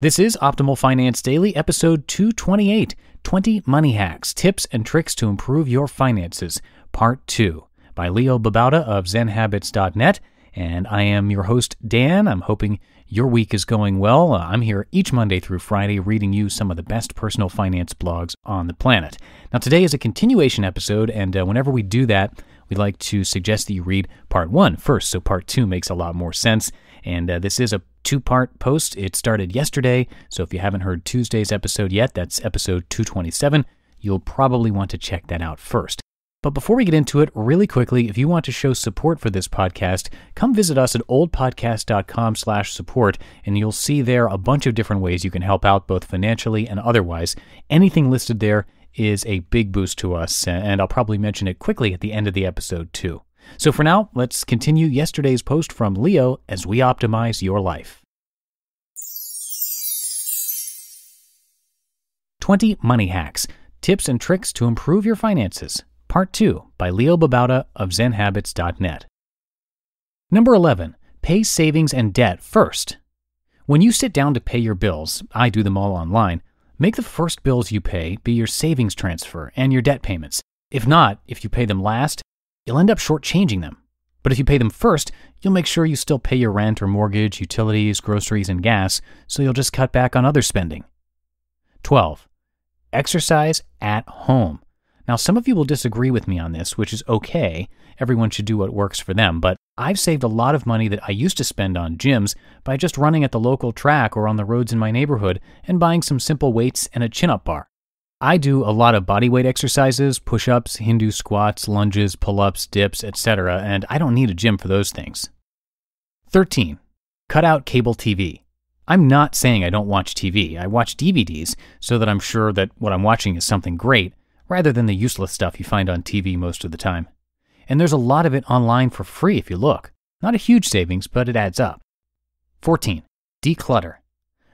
This is Optimal Finance Daily, episode 228, 20 Money Hacks, Tips and Tricks to Improve Your Finances, Part 2, by Babauta of ZenHabits.net. And I am your host, Dan. I'm hoping your week is going well. I'm here each Monday through Friday reading you some of the best personal finance blogs on the planet. Now, today is a continuation episode, and whenever we do that, we'd like to suggest that you read Part 1 first, so Part 2 makes a lot more sense. And this is a two-part post. It started yesterday, so if you haven't heard Tuesday's episode yet, that's episode 227, you'll probably want to check that out first. But before we get into it, really quickly, if you want to show support for this podcast, come visit us at oldpodcast.com/support, and you'll see there a bunch of different ways you can help out, both financially and otherwise. Anything listed there is a big boost to us, and I'll probably mention it quickly at the end of the episode too. So for now, let's continue yesterday's post from Leo as we optimize your life. 20 Money Hacks, Tips and Tricks to Improve Your Finances, Part 2, by Babauta of ZenHabits.net. Number 11, pay savings and debt first. When you sit down to pay your bills, I do them all online, make the first bills you pay be your savings transfer and your debt payments. If not, if you pay them last, you'll end up shortchanging them. But if you pay them first, you'll make sure you still pay your rent or mortgage, utilities, groceries, and gas, so you'll just cut back on other spending. 12. Exercise at home. Now, some of you will disagree with me on this, which is okay. Everyone should do what works for them, but I've saved a lot of money that I used to spend on gyms by just running at the local track or on the roads in my neighborhood and buying some simple weights and a chin-up bar. I do a lot of bodyweight exercises, push-ups, Hindu squats, lunges, pull-ups, dips, etc., and I don't need a gym for those things. 13. Cut out cable TV. I'm not saying I don't watch TV. I watch DVDs so that I'm sure that what I'm watching is something great, rather than the useless stuff you find on TV most of the time. And there's a lot of it online for free if you look. Not a huge savings, but it adds up. 14. Declutter.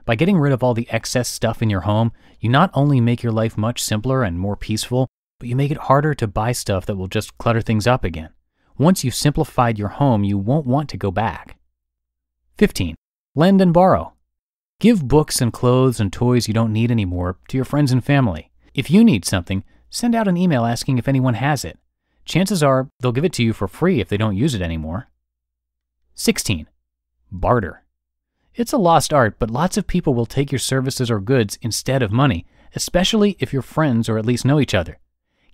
By getting rid of all the excess stuff in your home, you not only make your life much simpler and more peaceful, but you make it harder to buy stuff that will just clutter things up again. Once you've simplified your home, you won't want to go back. 15. Lend and borrow. Give books and clothes and toys you don't need anymore to your friends and family. If you need something, send out an email asking if anyone has it. Chances are they'll give it to you for free if they don't use it anymore. 16. Barter. It's a lost art, but lots of people will take your services or goods instead of money, especially if you're friends or at least know each other.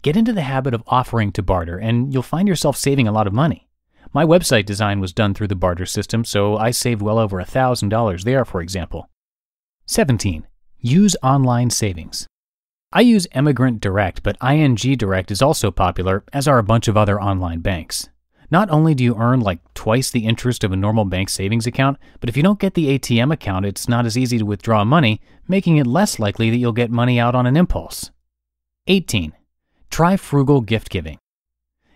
Get into the habit of offering to barter, and you'll find yourself saving a lot of money. My website design was done through the barter system, so I saved well over $1,000 there, for example. 17. Use online savings. I use Emigrant Direct, but ING Direct is also popular, as are a bunch of other online banks. Not only do you earn like twice the interest of a normal bank savings account, but if you don't get the ATM account, it's not as easy to withdraw money, making it less likely that you'll get money out on an impulse. 18. Try frugal gift giving.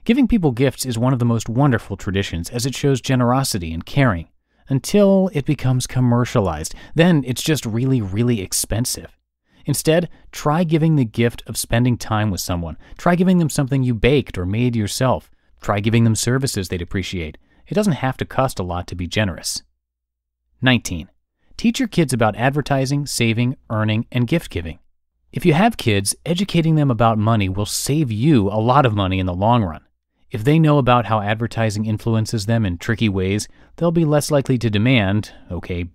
Giving people gifts is one of the most wonderful traditions as it shows generosity and caring, until it becomes commercialized. Then it's just really, really expensive. Instead, try giving the gift of spending time with someone. Try giving them something you baked or made yourself. Try giving them services they'd appreciate. It doesn't have to cost a lot to be generous. 19. Teach your kids about advertising, saving, earning, and gift giving. If you have kids, educating them about money will save you a lot of money in the long run. If they know about how advertising influences them in tricky ways, they'll be less likely to demand,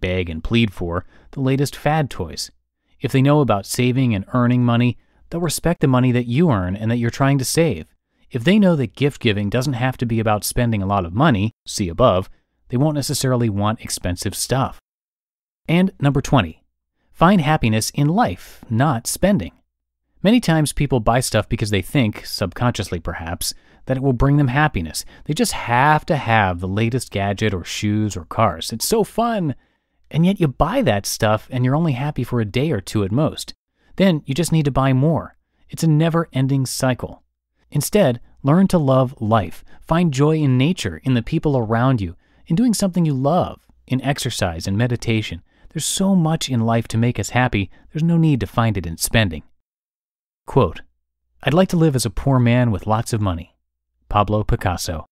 beg and plead for, the latest fad toys. If they know about saving and earning money, they'll respect the money that you earn and that you're trying to save. If they know that gift giving doesn't have to be about spending a lot of money, see above, they won't necessarily want expensive stuff. And number 20, find happiness in life, not spending. Many times people buy stuff because they think, subconsciously perhaps, that it will bring them happiness. They just have to have the latest gadget or shoes or cars. It's so fun. And yet you buy that stuff and you're only happy for a day or two at most. Then you just need to buy more. It's a never-ending cycle. Instead, learn to love life. Find joy in nature, in the people around you, in doing something you love, in exercise and meditation. There's so much in life to make us happy, there's no need to find it in spending. Quote, I'd like to live as a poor man with lots of money. Pablo Picasso.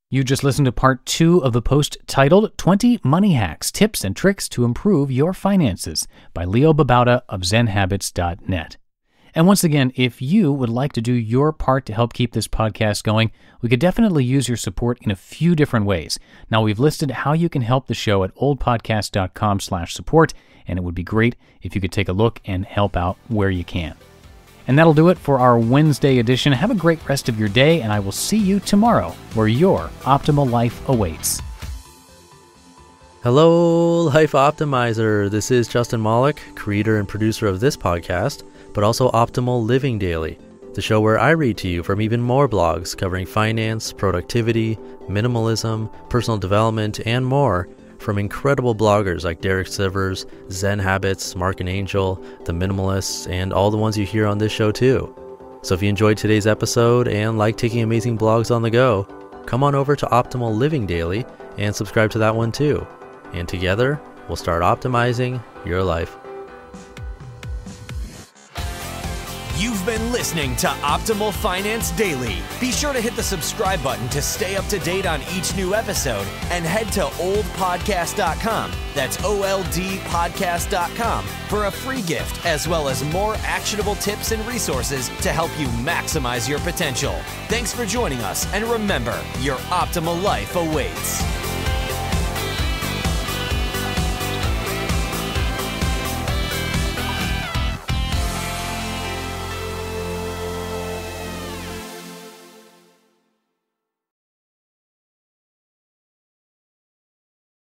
You just listened to part 2 of the post titled 20 Money Hacks, Tips and Tricks to Improve Your Finances by Babauta of ZenHabits.net. And once again, if you would like to do your part to help keep this podcast going, we could definitely use your support in a few different ways. Now, we've listed how you can help the show at oldpodcast.com/support, and it would be great if you could take a look and help out where you can. And that'll do it for our Wednesday edition. Have a great rest of your day, and I will see you tomorrow, where your optimal life awaits. Hello, Life Optimizer. This is Justin Malik, creator and producer of this podcast, but also Optimal Living Daily, the show where I read to you from even more blogs covering finance, productivity, minimalism, personal development, and more from incredible bloggers like Derek Sivers, Zen Habits, Mark and Angel, The Minimalists, and all the ones you hear on this show too. So if you enjoyed today's episode and like taking amazing blogs on the go, come on over to Optimal Living Daily and subscribe to that one too. And together, we'll start optimizing your life. You've been listening to Optimal Finance Daily. Be sure to hit the subscribe button to stay up to date on each new episode and head to oldpodcast.com. That's OLDpodcast.com for a free gift as well as more actionable tips and resources to help you maximize your potential. Thanks for joining us, and remember, your optimal life awaits.